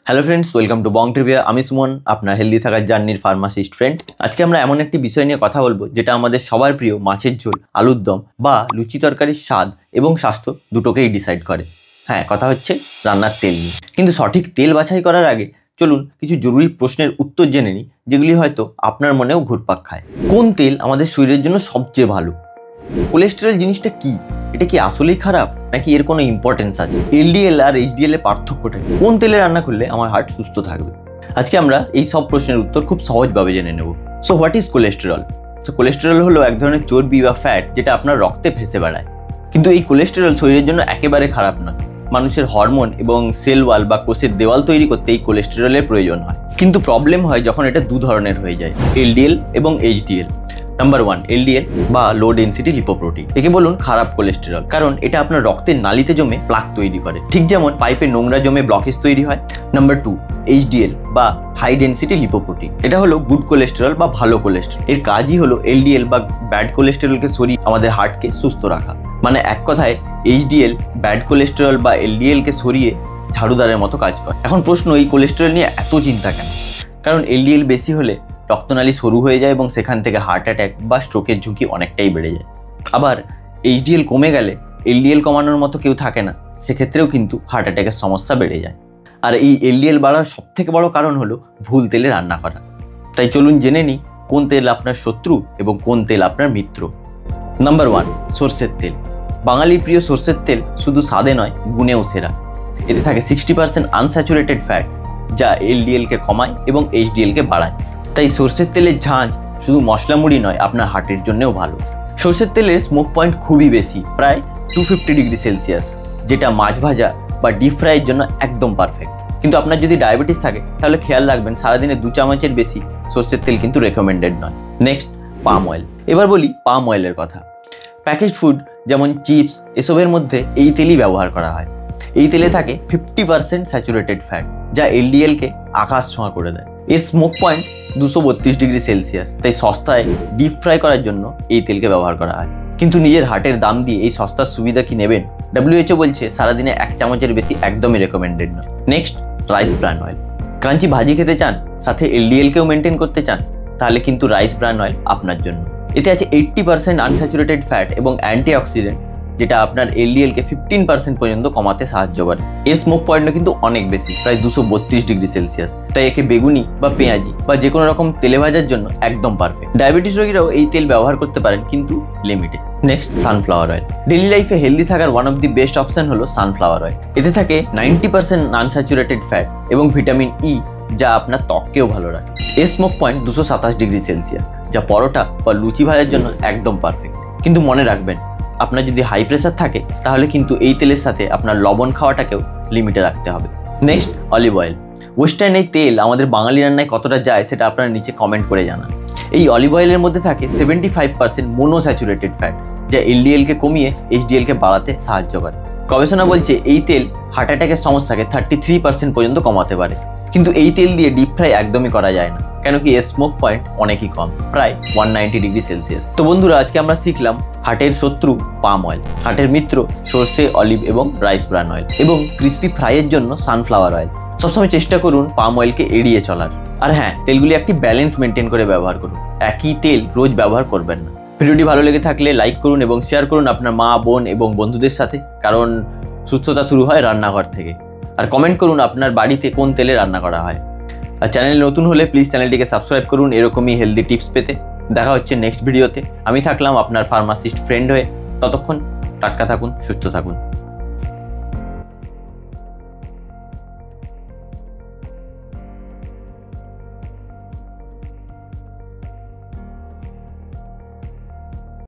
Hello friends, welcome to Bong trivia. আমি সুমন, আপনার healthy থাকার জার্নির ফার্মাসিস্ট ফ্রেন্ড। আজকে আমরা এমন একটি বিষয় নিয়ে কথা বলবো যেটা আমাদের সবার প্রিয় মাছের ঝোল, আলুর দম বা লুচি তরকারির স্বাদ এবং স্বাস্থ্য দুটোকেই ডিসাইড করে। হ্যাঁ, কথা হচ্ছে রান্নার তেল নিয়ে। কিন্তু সঠিক তেল বাছাই করার আগে চলুন কিছু জরুরি প্রশ্নের উত্তর জেনে নিই, যেগুলি হয়তো আপনার মনেও ঘুরপাক খায়। কোন তেল আমাদের শরীরের জন্য সবচেয়ে ভালো? কোলেস্টেরল জিনিসটা কি? এটা কি আসলেই খারাপ নাকি এর কোনো ইম্পর্টেন্স আছে? এলডিএল আর এইচডিএল এর পার্থক্যটা কি? কোন তেলে রান্না করলে আমার হার্ট সুস্থ থাকবে? আজকে আমরা এই সব প্রশ্নের উত্তর খুব সহজভাবে জেনে নেব। So what is cholesterol? তো কোলেস্টেরল হলো এক ধরনের চর্বি বা ফ্যাট যেটা আপনার রক্তে ভেসে বেড়ায়। কিন্তু এই কোলেস্টেরল শরীরের জন্য একেবারে খারাপ না। মানুষের হরমোন এবং সেল ওয়াল বা কোষের দেওয়াল তৈরি করতে এই কোলেস্টেরলের প্রয়োজন হয়। কিন্তু প্রবলেম হয় যখন এটা দু ধরনের হয়ে যায়, এলডিএল এবং এইচডিএল। নাম্বার 1, এলডিএল বা লো ডেন্সিটি লিপোপ্রোটিন। একে বলুন খারাপ কোলেস্টেরল, কারণ এটা আপনার রক্তের নালিতে জমে প্লাক তৈরি করে, ঠিক যেমন পাইপে নোংরা জমে ব্লকেজ তৈরি হয়। নাম্বার 2, এইচডিএল বা হাই ডেন্সিটি লিপোপ্রোটিন। এটা হলো গুড কোলেস্টেরল বা ভালো কোলেস্টেরল। এর কাজই হলো এলডিএল বা ব্যাড কোলেস্টেরলকে সরিয়ে আমাদের হার্টকে সুস্থ রাখা। মানে এক কথায় এইচডিএল ব্যাড কোলেস্টেরল বা এলডিএলকে সরিয়ে ঝাড়ুদারের মতো কাজ করে। এখন প্রশ্ন, এই কোলেস্টেরল নিয়ে এত চিন্তা কেন? কারণ এলডিএল বেশি হলে রক্তনালী সরু হয়ে যায় এবং সেখান থেকে হার্ট অ্যাটাক বা স্ট্রোকের ঝুঁকি অনেকটাই বেড়ে যায়। আবার এইচডিএল কমে গেলে এলডিএল কমানোর মতো কেউ থাকে না, সেক্ষেত্রেও কিন্তু হার্ট অ্যাটাকের সমস্যা বেড়ে যায়। আর এই এলডিএল বাড়ার সবথেকে বড় কারণ হলো ভুল তেলে রান্না করা। তাই চলুন জেনে নিই কোন তেল আপনার শত্রু এবং কোন তেল আপনার মিত্র। নাম্বার 1, সরষের তেল। বাঙালির প্রিয় সরষের তেল শুধু স্বাদে নয়, গুণেও সেরা। এতে থাকে 60% আনস্যাচুরেটেড ফ্যাট, যা এলডিএলকে কমায় এবং এইচডিএলকে বাড়ায়। তাই সরষের তেলের ঝাঁঝ শুধু মশলা মুড়ি নয়, আপনার হার্টের জন্যও ভালো। সরষের তেলের স্মোক পয়েন্ট খুবই বেশি, প্রায় 250 ডিগ্রি সেলসিয়াস, যেটা মাছ ভাজা বা ডিপ ফ্রাইয়ের জন্য একদম পারফেক্ট। কিন্তু আপনার যদি ডায়াবেটিস থাকে তাহলে খেয়াল রাখবেন, সারাদিনে 2 চামচের বেশি সরষের তেল কিন্তু রেকমেন্ডেড নয়। Next, palm oil. এবার বলি পাম অয়েলের কথা। প্যাকেজড ফুড যেমন চিপস, এসবের মধ্যে এই তেলই ব্যবহার করা হয়। এই তেলে থাকে 50% স্যাচুরেটেড ফ্যাট, যা এলডিএলকে আকাশ ছোঁয়া করে দেয়। এর স্মোক পয়েন্ট 232 ডিগ্রি সেলসিয়াস, তাই সস্তায় ডিপ ফ্রাই করার জন্য এই তেলকে ব্যবহার করা হয়। কিন্তু নিজের হার্টের দাম দিয়ে এই সস্তার সুবিধা কি নেবেন? WHO বলছে সারাদিনে 1 চামচের বেশি একদমই রেকমেন্ডেড নয়। Next, rice bran oil. Crunchy ভাজি খেতে চান, সাথে এলডিএলকেও মেনটেন করতে চান, তাহলে কিন্তু রাইস ব্রান অয়েল আপনার জন্য। এতে আছে 80% আনস্যাচুরেটেড ফ্যাট এবং অ্যান্টিঅক্সিডেন্ট, যেটা আপনার এলডিএলকে 15% পর্যন্ত কমাতে সাহায্য করে। এর স্মোক পয়েন্টও কিন্তু অনেক বেশি, প্রায় 232 ডিগ্রি সেলসিয়াস, তাই একে বেগুনি বা পেঁয়াজি বা যে কোনো রকম তেলে ভাজার জন্য একদম পারফেক্ট। ডায়াবেটিস রোগীরাও এই তেল ব্যবহার করতে পারেন, কিন্তু লিমিটে। Next, sunflower oil. ডেইলি লাইফে হেলদি থাকার one of the best option হলো সানফ্লাওয়ার অয়েল। এতে থাকে 90% আনস্যাচুরেটেড ফ্যাট এবং ভিটামিন ই, যা আপনার ত্বককেও ভালো রাখে। এর স্মোক পয়েন্ট 227 ডিগ্রি সেলসিয়াস, যা পরোটা বা লুচি ভাজার জন্য একদম পারফেক্ট। কিন্তু মনে রাখবেন, আপনার যদি হাই প্রেশার থাকে তাহলে কিন্তু এই তেলের সাথে আপনার লবণ খাওয়াটাকেও লিমিটে রাখতে হবে। Next, olive oil. ওয়েস্টার্ন এই তেল আমাদের বাঙালি রান্নায় কতটা যায় সেটা আপনারা নিচে কমেন্ট করে জানান। এই অলিভ অয়েলের মধ্যে থাকে 75% মোনোস্যাচুরেটেড ফ্যাট, যা এলডিএলকে কমিয়ে এইচডিএলকে বাড়াতে সাহায্য করে। গবেষণা বলছে এই তেল হার্ট অ্যাটাকের সমস্যাকে 33% পর্যন্ত কমাতে পারে। কিন্তু এই তেল দিয়ে ডিপ ফ্রাই একদমই করা যায় না, কেন কি এর স্মোক পয়েন্ট অনেকই কম, প্রায় 190 ডিগ্রি সেলসিয়াস। তো বন্ধুরা, আজকে আমরা শিখলাম হার্টের শত্রু পাম অয়েল, হার্টের মিত্র সরষে, অলিভ এবং রাইস ব্রান অয়েল, এবং ক্রিস্পি ফ্রাইয়ের জন্য সানফ্লাওয়ার অয়েল। সবসময় চেষ্টা করুন পাম অয়েলকে এড়িয়ে চলার। আর হ্যাঁ, তেলগুলি একটি ব্যালেন্স মেনটেন করে ব্যবহার করুন, একই তেল রোজ ব্যবহার করবেন না। ভিডিওটি ভালো লেগে থাকলে লাইক করুন এবং শেয়ার করুন আপনার মা, বোন এবং বন্ধুদের সাথে, কারণ সুস্থতা শুরু হয় রান্নাঘর থেকে। আর কমেন্ট করুন আপনার বাড়িতে কোন তেলে রান্না করা হয়। আর চ্যানেলে নতুন হলে প্লিজ চ্যানেলটিকে সাবস্ক্রাইব করুন এরকমই হেলদি টিপস পেতে। দেখা হচ্ছে নেক্সট ভিডিওতে। আমি থাকলাম আপনার ফার্মাসিস্ট ফ্রেন্ড হয়ে। ততক্ষণ টাটকা থাকুন, সুস্থ থাকুন।